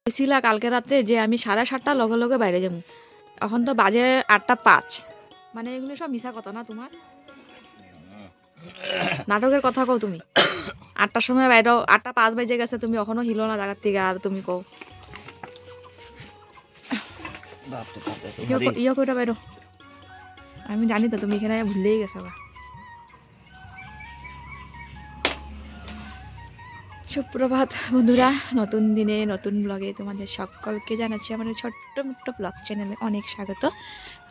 কইছিলা কালকে রাতে যে আমি 7:30টার লগে লগে বাইরে যাবো, এখন তো বাজে 8:05। মানে এগুলো সব মিছা কথা না তোমার? নাটকের কথা কও তুমি। 8টার সময় বাইরে, 8:05 বাজে গেছে, তুমি এখনো হিলো না জায়গার থেকে, আর তুমি কও ইয়ে কইটা বাইরো। আমি জানি তো তুমি এখানে ভুলেই গেছো। সুপ্রভাত বন্ধুরা, নতুন দিনে নতুন ব্লগে তোমাদের সকলকে জানাচ্ছি আমাদের ছোট্ট মোট্ট ব্লগ চ্যানেলে অনেক স্বাগত,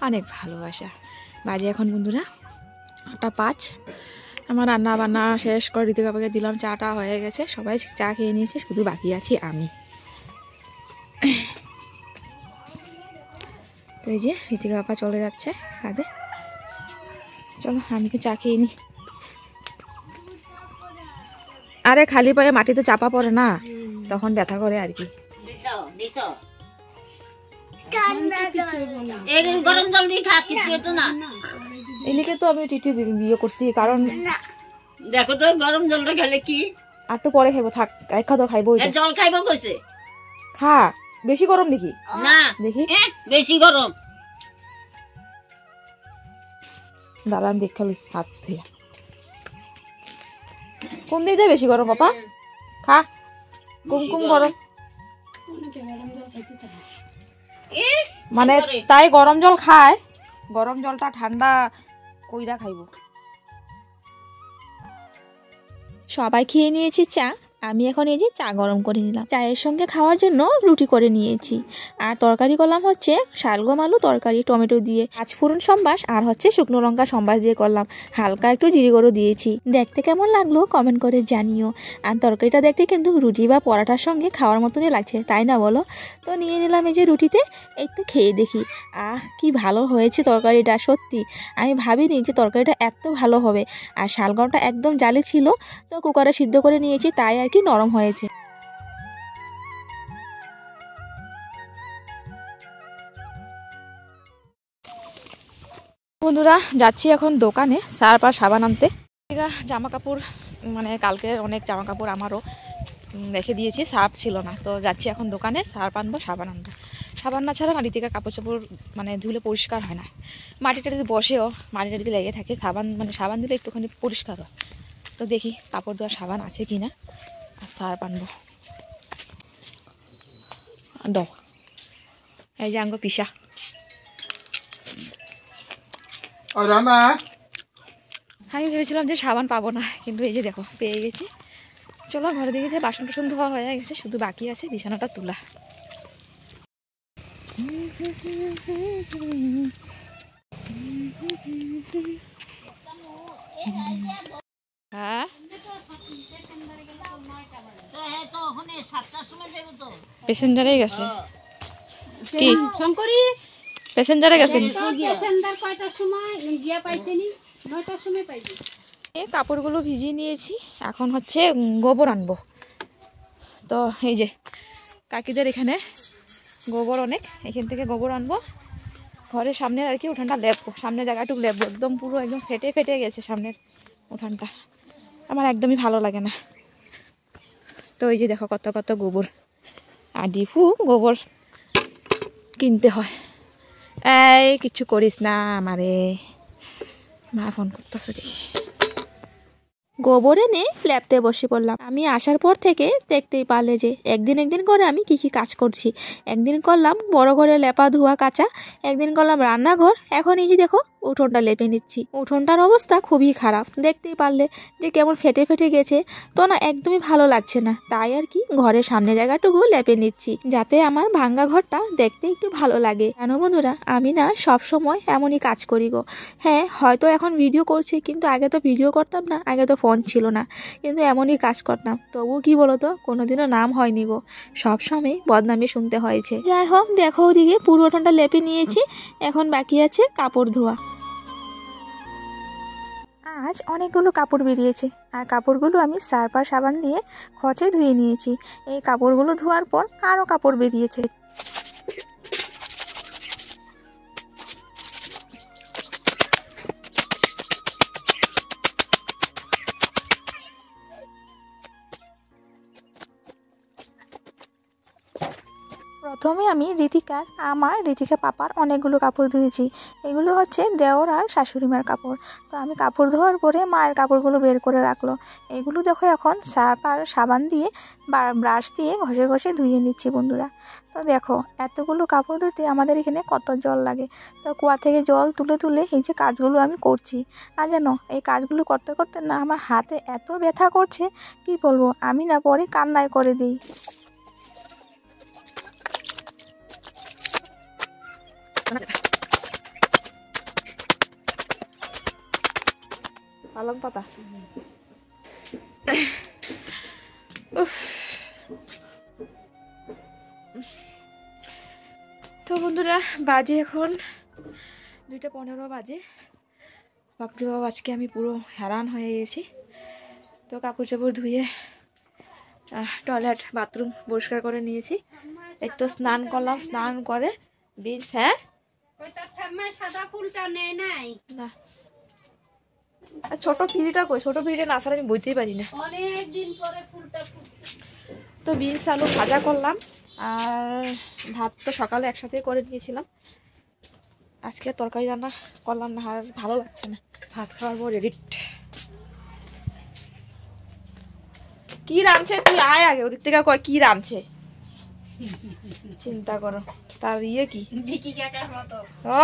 অনেক ভালোবাসা। বাজে এখন বন্ধুরা 8:05। আমার রান্না বান্না শেষ করে ঋতিকা বাবাকে দিলাম, চাটা হয়ে গেছে, সবাই চা খেয়ে নিয়েছে, শুধু বাকি আছি আমি। তো এই যে ঋতিকা বাবা চলে যাচ্ছে কাজে, চলো আমি কি চা খেয়ে নিই। আরে খালি পায়ে মাটিতে চাপা পড়ে না, তখন ব্যথা করে আর কি। এদিকে তো আমি টিটি দিয়ে করছি, কারণ দেখো তো গরম জলটা খেলে কি আর একটু পরে খাইবো, থাক এক খাওয়া খাইবো। জল খাইবো কইছে, খা। বেশি গরম দেখি না, দেখি বেশি গরম। দাঁড়ান দেখ খালি হাত ধুইয়া। কোন দিকে বেশি গরম পাপা? খা, কুমকুম গরম। মানে তাই গরম জল খায়, গরম জলটা ঠান্ডা কইরা খাইব। সবাই খেয়ে নিয়েছি চা, আমি এখন এই যে চা গরম করে নিলাম। চায়ের সঙ্গে খাওয়ার জন্য রুটি করে নিয়েছি, আর তরকারি করলাম হচ্ছে শালগম আলু তরকারি টমেটো দিয়ে, পাঁচফোড়ন সম্বাস আর হচ্ছে শুকনো লঙ্কা সম্বাস দিয়ে করলাম, হালকা একটু জিরে গুঁড়ো দিয়েছি। দেখতে কেমন লাগলো কমেন্ট করে জানিও। আর তরকারিটা দেখতে কিন্তু রুটি বা পরাঠার সঙ্গে খাওয়ার মতনই লাগছে, তাই না বলো? তো নিয়ে নিলাম এই যে রুটিতে, একটু খেয়ে দেখি। কি ভালো হয়েছে তরকারিটা, সত্যি আমি ভাবিনি যে তরকারিটা এত ভালো হবে। আর শালগমটা একদম জালি ছিল, তো কুকারে সিদ্ধ করে নিয়েছি, তাই আর কি নরম হয়েছে। বন্ধুরা যাচ্ছি এখন দোকানে সার্ফ আর সাবান আনতে। জামা কাপড়, মানে কালকে অনেক জামা কাপড় আমারও রেখে দিয়েছি, সার্ফ ছিল না, তো যাচ্ছি এখন দোকানে সার্ফ আনবো সাবান আনবো। সাবান না ছাড়া ঋতিকা কাপড় চাপড় মানে ধুলে পরিষ্কার হয় না, মাটিটা যদি বসেও মাটিটা যদি লেগে থাকে, সাবান মানে সাবান দিলে একটুখানি পরিষ্কার হয়। তো দেখি কাপড় ধোয়ার সাবান আছে কি না, আর সার্ফ আনবো। এই যে আনবো পিসা। আমি ভেবেছিলাম যে সাবান পাবো না, কিন্তু এই যে দেখো পেয়ে গেছি। চলো ঘরে দিকে যে বাসন টাসন ধোয়া হয়ে গেছে, শুধু বাকি আছে বিছানাটা তোলা। হ্যাঁ প্যাসেঞ্জারেই গেছে কি প্যাসেঞ্জারে গেছে। কাপড়গুলো ভিজিয়ে নিয়েছি, এখন হচ্ছে গোবর আনবো। তো এই যে কাকিদের এখানে গোবর অনেক, এখান থেকে গোবর আনবো। ঘরের সামনের আর কি উঠানটা লেপবো, সামনের জায়গাটুকু লেপবো, একদম পুরো একদম ফেটে ফেটে গেছে সামনের উঠানটা, আমার একদমই ভালো লাগে না। তো এই যে দেখো কত কত গোবর, আর ডিফু গোবর কিনতে হয়। এই কিছু করিস না আমারে, মা ফোন করতেছে দেখি। গোবর এনে লেপতে বসে পড়লাম। আমি আসার পর থেকে দেখতেই পারলে যে একদিন করে আমি কি কাজ করছি। একদিন করলাম বড় ঘরে লেপা ধোয়া কাচা, একদিন করলাম রান্নাঘর, এখন এই যে দেখো উঠোনটা লেপে নিচ্ছি। উঠোনটার অবস্থা খুবই খারাপ, দেখতেই পারলে যে কেমন ফেটে ফেটে গেছে, তো না একদমই ভালো লাগছে না, তাই আর কি ঘরের সামনে জায়গাটুকু লেপে নিচ্ছি, যাতে আমার ভাঙ্গা ঘরটা দেখতে একটু ভালো লাগে। কেন বন্ধুরা, আমি না সব সময় এমনই কাজ করি গো। হ্যাঁ হয়তো এখন ভিডিও করছি, কিন্তু আগে তো ভিডিও করতাম না, আগে তো ফোন ছিল না, কিন্তু এমনই কাজ করতাম, তবু কি বলতো কোনোদিনও নাম হয়নি গো, সবসময় বদনামি শুনতে হয়েছে। যাই হোক দেখো ওদিকে পুরো উঠোনটা লেপে নিয়েছি, এখন বাকি আছে কাপড় ধোয়া। আজ অনেকগুলো কাপড় বেরিয়েছে, আর কাপড়গুলো আমি সার্ফ আর সাবান দিয়ে খচে ধুয়ে নিয়েছি। এই কাপড়গুলো ধোয়ার পর আরও কাপড় বেরিয়েছে। প্রথমে আমি ঋতিকা পাপার অনেকগুলো কাপড় ধুয়েছি। এগুলো হচ্ছে দেওর আর শাশুড়ি মার কাপড়। তো আমি কাপড় ধোয়ার পরে মায়ের কাপড়গুলো বের করে রাখলো। এগুলো দেখো এখন সার্ফ আর সাবান দিয়ে ব্রাশ দিয়ে ঘষে ঘষে ধুয়ে নিচ্ছি বন্ধুরা। তো দেখো এতগুলো কাপড় ধুতে আমাদের এখানে কত জল লাগে। তো কুয়া থেকে জল তুলে তুলে এই যে কাজগুলো আমি করছি। আর জানো এই কাজগুলো করতে করতে না আমার হাতে এত ব্যথা করছে কি বলবো, আমি না পরে কান্নায় করে দিই। পালং পাতা তো বন্ধুরা বাজে এখন 2:15 বাজে। বাপরে বাবা আজকে আমি পুরো हैरान হয়ে গেছি। তো কাপড় চাপড় ধুয়ে টয়লেট বাথরুম পরিষ্কার করে নিয়েছি। একটু স্নান করলাম, স্নান করে বিনস হ্যাঁ সাদা ফুলটা নেই নাই না ছোট ফিরিটা কই, ছোট ফিরিটা না আসলে আমি বইতেই পারি না। অনেক দিন পরে ফুলটা তো বিনস আলু ভাজা করলাম আর ভাত তো সকালে একসাথে করে নিয়েছিলাম। আজকে তরকারি রান্না করলাম না, আর ভালো লাগছে না। ভাত খাওয়ার পর এডিট কি রাঁধছে তুই আয় আগে ওদিক থেকে কয় কি রাঁধছে চিন্তা করো। তার ইয়ে কি ভিকি কাকার মতো ও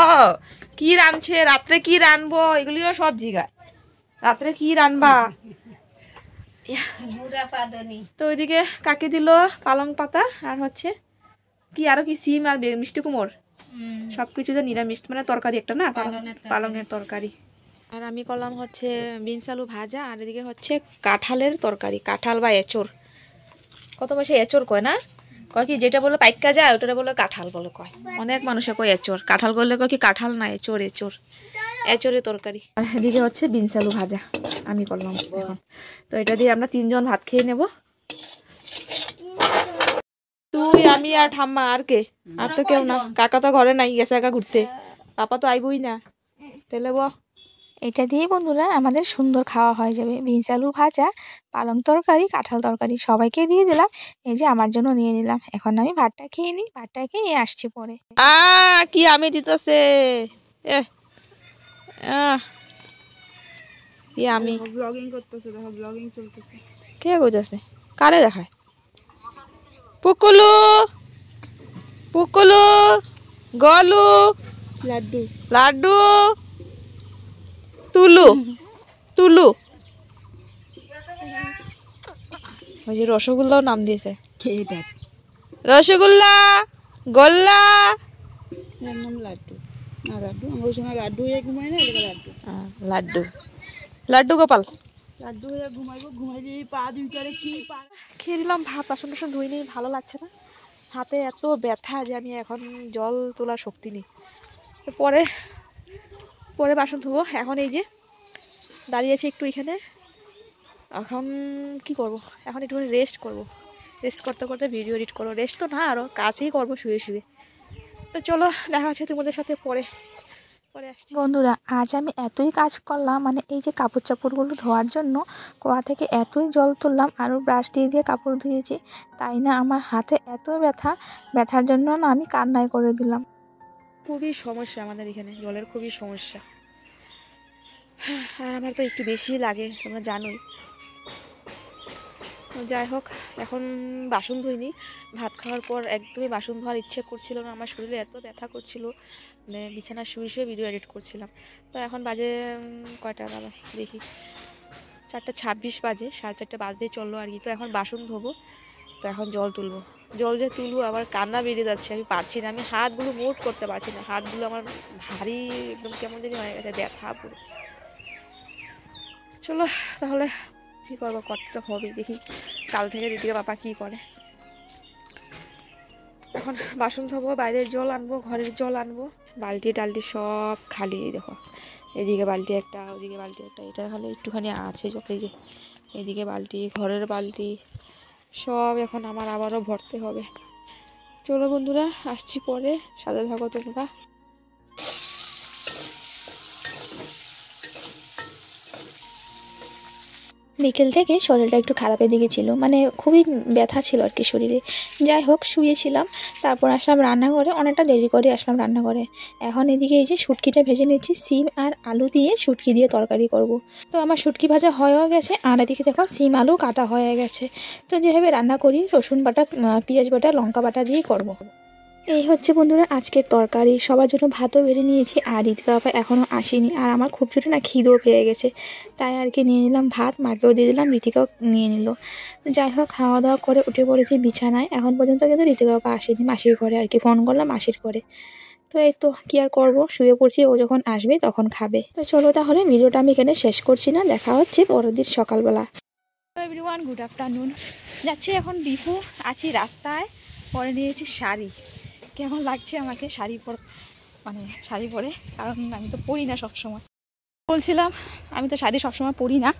কি রাঁধছে, রাত্রে কি রাঁধবো এগুলিও সব জিগায়। রাত্রে কি রাঁধবা বুড়া পাদনি। তো ওইদিকে কাকে দিল পালং পাতা আর হচ্ছে কি আরো কি সিম আর মিষ্টি কুমড় সবকিছু যে নিরামিষ মানে তরকারি একটা না পালংয়ের তরকারি। আর আমি করলাম হচ্ছে বিনস আলু ভাজা আর এদিকে হচ্ছে কাঁঠালের তরকারি। কাঁঠাল বা এঁচড়, কত বসে এঁচড় কয় না, কয় কি যেটা বলে পাইকা যায় ওটা বলে কাঁঠাল বলে কয়। অনেক মানুষে কয় এঁচড়, কাঁঠাল করলে কয় কি কাঁঠাল না এঁচড়, এঁচড়ের তরকারি। আর এদিকে হচ্ছে বিনস আলু ভাজা আমি করলাম এখন। তো এটা দিয়ে আমরা 3 জন ভাত খেয়ে নেব। তুই আমি আর ঠাম্মা আর কে, আর তো কেউ না। কাকা তো ঘরে নাই, গেছে একা ঘুরতে। পাপা তো আইবই না তাহলে এটা দিয়ে বন্ধুরা আমাদের সুন্দর খাওয়া হয়ে যাবে। বিনস আলু ভাজা, পালং তরকারি, কাঁঠাল তরকারি সবাইকে দিয়ে দিলাম। এই যে আমার জন্য নিয়ে নিলাম। এখন আমি ভাতটা খেয়ে নিই, ভাতটা খেয়ে আসছি পরে। কি আমি দিতেছে আমি ব্লগিং করতেছে, দেখো ব্লগিং চলতেছে। কে কইতাছে, কারে দেখায়? পুকুলু পুকুলু গলু লাড্ডু লাড্ডু তুলু তুলু ওই যে রসগোল্লাও নাম দিয়েছে। রসগোল্লা গোল্লা নাম লাড্ডু না, লাড্ডু আমার সময় লাড্ডু হয়ে ঘুমাই না, লাড্ডু লাড্ডু লাড্ডু গোপাল লাড্ডু হয়ে ঘুমাইবো। ঘুমাই দিয়ে পা দুইটারে কি পা খেয়ে দিলাম। ভাত বাসন টাসন ধুই নেই, ভালো লাগছে না। হাতে এত ব্যথা যে আমি এখন জল তোলার শক্তি নেই। পরে পরে বাসন ধুবো। এখন এই যে দাঁড়িয়েছি একটু এখানে। এখন কি করব, এখন একটু রেস্ট করব। রেস্ট করতে করতে ভিডিও এডিট করবো। রেস্ট তো না, আরও কাজই করবো শুয়ে শুয়ে। তো চলো দেখা হচ্ছে তোমাদের সাথে পরে পরে আসছি। বন্ধুরা আজ আমি এতই কাজ করলাম, মানে এই যে কাপড় চাপড়গুলো ধোয়ার জন্য কুয়া থেকে এতই জল তুললাম, আরও ব্রাশ দিয়ে দিয়ে কাপড় ধুয়েছি। তাই না আমার হাতে এত ব্যথার জন্য না আমি কান্নায় করে দিলাম। খুবই সমস্যা আমাদের এখানে, জলের খুবই সমস্যা। আর আমার তো একটু বেশি লাগে, তোমরা জানোই। যাই হোক, এখন বাসন ধুইনি। ভাত খাওয়ার পর একদমই বাসন ধোয়ার ইচ্ছে করছিল না। আমার শরীরে এত ব্যথা করছিল, মানে বিছানা শুয়ে শুয়ে ভিডিও এডিট করছিলাম। তো এখন বাজে কয়টা বাবা দেখি 4:26 বাজে, 4:30 বাজতেই চললো আর কি। তো এখন বাসন ধোবো। তো এখন জল তুলবো। জল যে তুলবো আবার কান্না বেরিয়ে যাচ্ছে, আমি পারছি না। আমি হাতগুলো মুভ করতে পারছি না, হাতগুলো আমার ভারী একদম কেমন জানি হয়ে গেছে, ব্যথা পুরো। চলো তাহলে কী করবো, করতে তো হবে। দেখি কাল থেকে দিদিকে বাবা কী করে। এখন বাসন ধোবো, বাইরের জল আনবো, ঘরের জল আনবো। বালতি টালটি সব খালি। দেখো এদিকে বালতি একটা, ওদিকে বালতি একটা, এটা খালি একটুখানি আছে এই যে। এদিকে বালতি, ঘরের বালতি সব এখন আমার আবারও ভরতে হবে। চলো বন্ধুরা আসছি পরে, সাথে থাকো তোমরা। বিকেল থেকে শরীরটা একটু খারাপের দিকে ছিল, মানে খুবই ব্যথা ছিল আর কি শরীরে। যাই হোক শুয়েছিলাম, তারপর আসলাম রান্নাঘরে, অনেকটা দেরি করে আসলাম রান্নাঘরে। এখন এদিকে এই যে শুটকিটা ভেজে নিচ্ছি, সিম আর আলু দিয়ে শুটকি দিয়ে তরকারি করব। তো আমার শুটকি ভাজা হয়েও গেছে, আর এদিকে দেখো সিম আলু কাটা হয়ে গেছে। তো যেভাবে রান্না করি রসুন বাটা, পেঁয়াজ বাটা, লঙ্কা বাটা দিয়ে করব। এই হচ্ছে বন্ধুরা আজকের তরকারি। সবার জন্য ভাতও বেড়ে নিয়েছি, আর রিতিকা বাবা এখনও আসেনি, আর আমার খুব ছোটো না খিদেও পেয়ে গেছে, তাই আর কি নিয়ে নিলাম ভাত, মাকেও দিয়ে দিলাম, রিতিকাও নিয়ে নিল। যাই হোক খাওয়া দাওয়া করে উঠে পড়েছি বিছানায়। এখন পর্যন্ত কিন্তু রিতিকা বাবা আসেনি, মাসির ঘরে আর কি, ফোন করলাম মাসির ঘরে। তো এই তো কী আর করবো, শুয়ে পড়ছি, ও যখন আসবে তখন খাবে। তো চলো তাহলে ভিডিওটা আমি এখানে শেষ করছি না, দেখা হচ্ছে পরের দিন সকালবেলা। Everyone, good afternoon. যাচ্ছি এখন ডিফু, আছি রাস্তায়, পরে নিয়েছি শাড়ি। কেমন লাগছে আমাকে শাড়ি পরে, কারণ আমি তো পরি না সবসময়। বলছিলাম আমি তো শাড়ি সবসময় পরি না,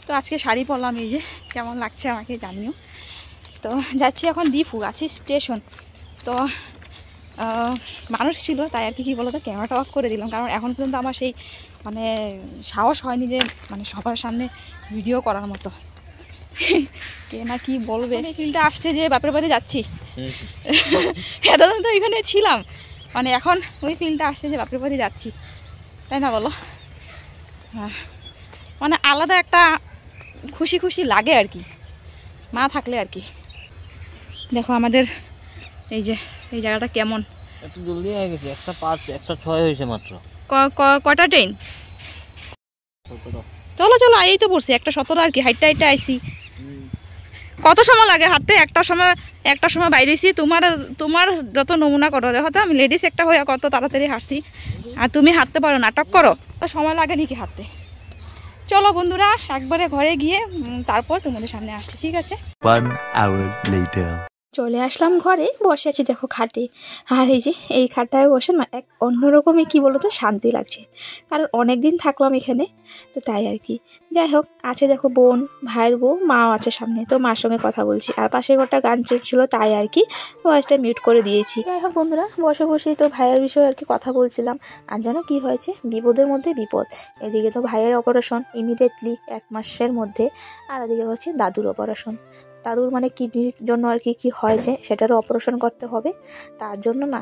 তো আজকে শাড়ি পরলাম। এই যে কেমন লাগছে আমাকে জানিও। তো যাচ্ছি এখন ডিফু, আছি স্টেশন। তো মানুষ ছিল, তাই আর কি কী বলো তো, ক্যামেরাটা অফ করে দিলাম, কারণ এখন পর্যন্ত আমার সেই সাহস হয়নি যে সবার সামনে ভিডিও করার মতো। কে না কি বলবে। এই ফিলটা আসছে যে বাপের বাড়ি যাচ্ছি, এতদিন তো এখানে ছিলাম, এখন ওই ফিলটা আসছে যে বাপের বাড়ি যাচ্ছি, তাই না বলো? হ্যাঁ, আলাদা একটা খুশি খুশি লাগে আর কি, মা থাকলে আর কি। দেখো আমাদের এই জায়গাটা কেমন, একটু জলদি হয়ে গেছে, 1:05 হয়েছে মাত্র। কটা ট্রেন? চলো চলো, এই তো পড়ছি 1:17 আর কি, হাইটটা আইসি। কত সময় লাগে হাঁটতে? একটা সময় বাইরেছি। তোমার যত নমুনা করো, দেখো তো আমি লেডিস একটা হয়ে কত তাড়াতাড়ি হাঁটছি, আর তুমি হাঁটতে পারো, নাটক করো। সময় লাগে নাকি হাঁটতে? চলো বন্ধুরা, একবারে ঘরে গিয়ে তারপর তোমাদের সামনে আসছি, ঠিক আছে? 1 hour later. চলে আসলাম ঘরে, বসে আছি দেখো খাটে। আর এই যে এই খাটটায় বসে না এক অন্যরকমই কী বলো তো শান্তি লাগছে, কারণ অনেক দিন থাকলাম এখানে, তো তাই আর কি। যাই হোক আছে দেখো বোন, ভাইয়ের বউ, মাও আছে সামনে, তো মার সঙ্গে কথা বলছি। আর পাশে ঘরটা গান চলছিল, তাই আর কি ভয়েসটা মিউট করে দিয়েছি। যাই হোক বন্ধুরা, বসে বসেই তো ভাইয়ের বিষয়ে আর কি কথা বলছিলাম। আর যেন কি হয়েছে, বিপদের মধ্যে বিপদ। এদিকে তো ভাইয়ের অপারেশন ইমিডিয়েটলি 1 মাসের মধ্যে, আর এদিকে হচ্ছে দাদুর অপারেশন। দাদুর কিডনির জন্য আর কি হয়েছে, সেটারও অপারেশন করতে হবে। তার জন্য না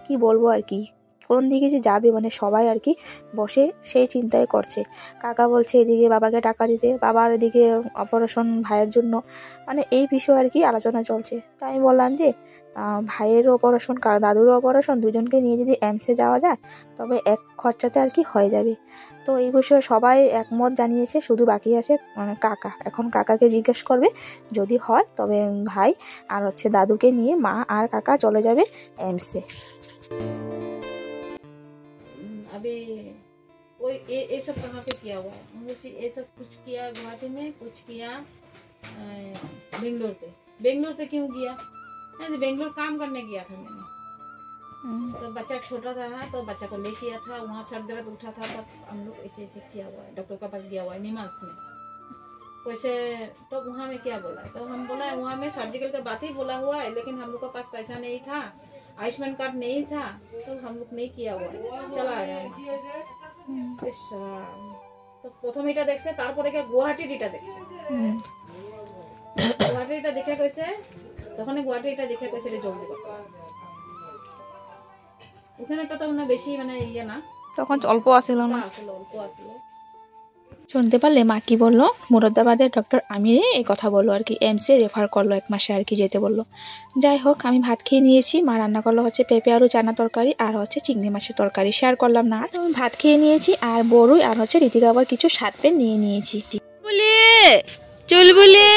কি বলবো আর কি, কোন দিকে যে যাবে সবাই আর কি বসে সেই চিন্তাই করছে। কাকা বলছে এদিকে বাবাকে টাকা দিতে, বাবার এদিকে অপারেশন ভাইয়ের জন্য, এই বিষয়ে আর কি আলোচনা চলছে। তাই আমি বললাম যে ভাইয়েরও অপারেশন, দাদুরও অপারেশন, দুজনকে নিয়ে যদি এমসে যাওয়া যায় তবে এক খরচাতে আর কি হয়ে যাবে। তো এই বিষয়ে সবাই একমত জানিয়েছে, শুধু বাকি আছে কাকা। এখন কাকাকে জিজ্ঞেস করবে, যদি হয় তবে ভাই আর হচ্ছে দাদুকে নিয়ে মা আর কাকা চলে যাবে एम्स से। अभी वो ये सब कहाँ पे किया हुआ है? ये सब कुछ किया गुवाहाटी में, कुछ किया बेंगलोर पे क्यों गया? बेंगलोर काम करने गया था मैंने, तो बच्चा छोटा था तो बच्चा को ले किया था, वहाँ सर दर्द उठा था, तब हम लोग ऐसे किया हुआ है, डॉक्टर का पास गया हुआ है निमास में। वैसे तो वहाँ में क्या बोला, तो हम बोला वहाँ में सर्जिकल का बात ही बोला हुआ है, लेकिन हम लोग का पास पैसा नहीं था, आयुष्मान कार्ड नहीं था, तो हम लोग नहीं किया हुआ है, चला आया तो प्रथम এটা দেখছে, তারপরে গুয়াহাটির এটা দেখছে। গুয়াহাটির এটা দেখে কইছে, তখন গুয়াহাটির এটা দেখে কইছে রে জলদি করতে, ওখানে একটা তো না বেশি ইয়া না, তখন অল্প আসিল না, অল্প আসিল। শুনতে পারলে মা কি বললো, মুরাদাবাদের ডক্টর আমিরে এই কথা বললো আর কি, এমসে রেফার করলো 1 মাসে আর কি যেতে বললো। যাই হোক আমি ভাত খেয়ে নিয়েছি, মা রান্না করলো হচ্ছে পেঁপে আলু চানা তরকারি আর হচ্ছে চিংড়ি মাছের তরকারি, শেয়ার করলাম না। আর ভাত খেয়ে নিয়েছি, আর বড়ই আর হচ্ছে রিতিকা আবার কিছু শার্ট প্যান্ট নিয়ে নিয়েছি। চুলবুলি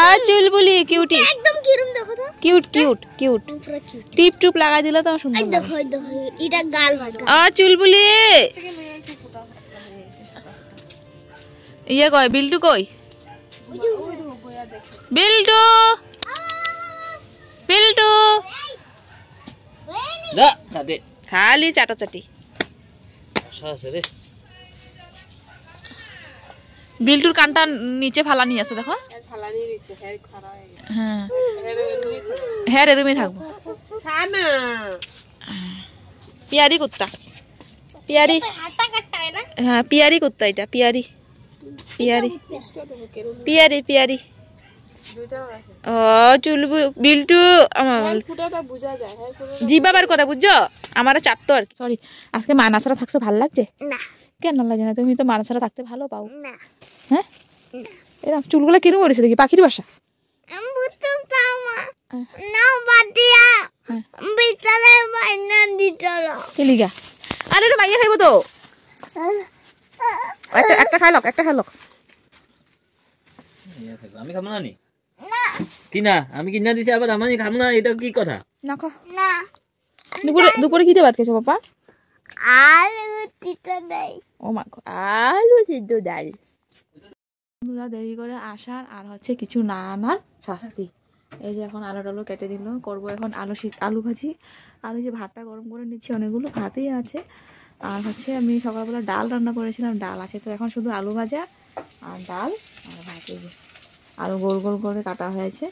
আর চুলবুলি কিউটি, একদম কিরম দেখো তো, কিউট কিউট কিউট, টিপ টুপ লাগাই দিলে তো সুন্দর লাগে। দেখো দেখো এটা গাল ভাগা আর চুলবুলি ইয়ে কই, বিল্টু কই, বিল্টু বিল্টু না চাটে খালি চাটাচাটি। আছে রে, বিল্টুর কানটা নিচে ফালানি আছে দেখো, হ্যাঁ হ্যাঁ এরমই থাকবো। পিয়ারি কুত্তা, পিয়ারি, হ্যাঁ পিয়ারি কুত্তা, এটা পিয়ারি পিয়ারি পিয়ারি পিয়ারি ও চুলবু বিল্টু আমার জিবাবার কথা বুঝছো আমার চারতো আর সরি আজকে মানা ছাড়া থাকছো ভালো লাগছে না কেন লাগে না তুমি তো মানা ছাড়া থাকতে ভালো পাও না হ্যাঁ এরকম চুলগুলো কিরম করেছে দেখি পাখির বাসা আমি বুঝতে পারমা না বাটিয়া বিতলে বাইনা দিতলো কেলিগা আরে এটা মাইয়া খাইবো তো একটা খাই লক একটা খাই লক আমি খাবো না নি কি না আমি কিনা দিছি আবার আমি খাবো না এটা কি কথা না খা না দুপুরে কি দিয়ে ভাত খেয়েছো পাপা আলু তিতা দেই ও মা গো আলু সিদ্ধ ডাল আমরা দেরি করে আসার আর হচ্ছে কিছু না আনার শাস্তি এই যে এখন আলু টালু কেটে দিল করবো এখন আলু ভাজি আর ওই যে ভাতটা গরম করে নিচ্ছি অনেকগুলো ভাতই আছে আর হচ্ছে আমি সকালবেলা ডাল রান্না করেছিলাম ডাল আছে তো এখন শুধু আলু ভাজা আর ডাল আর ভাত এই যে আলু গোল গোল করে কাটা হয়েছে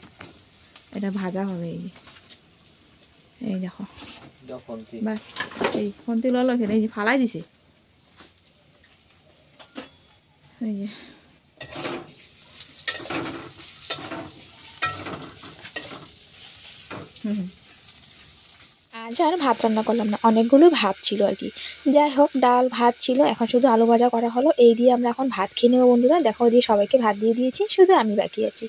এটা ভাজা হবে এই দেখো বাস এই ফোনটি ললো এখানে এই যে ফালাই দিছে এই যে আজ আর ভাত রান্না করলাম না অনেকগুলো ভাত ছিল আর কি যাই হোক ডাল ভাত ছিল এখন শুধু আলু ভাজা করা হলো এই দিয়ে আমরা এখন ভাত খেয়ে নেবো বন্ধুরা দেখো দিয়ে সবাইকে ভাত দিয়ে দিয়েছি শুধু আমি বাকি আছি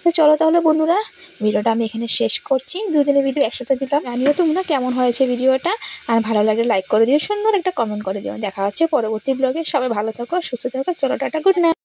তো চলো তাহলে বন্ধুরা ভিডিওটা আমি এখানে শেষ করছি দুদিনের ভিডিও একসাথে দিলাম জানিও তোমরা কেমন হয়েছে ভিডিওটা আর ভালো লাগলে লাইক করে দিও সুন্দর একটা কমেন্ট করে দিও দেখা হচ্ছে পরবর্তী ব্লগে সবাই ভালো থাকো সুস্থ থাকো চলো টাটা গুড নাইট।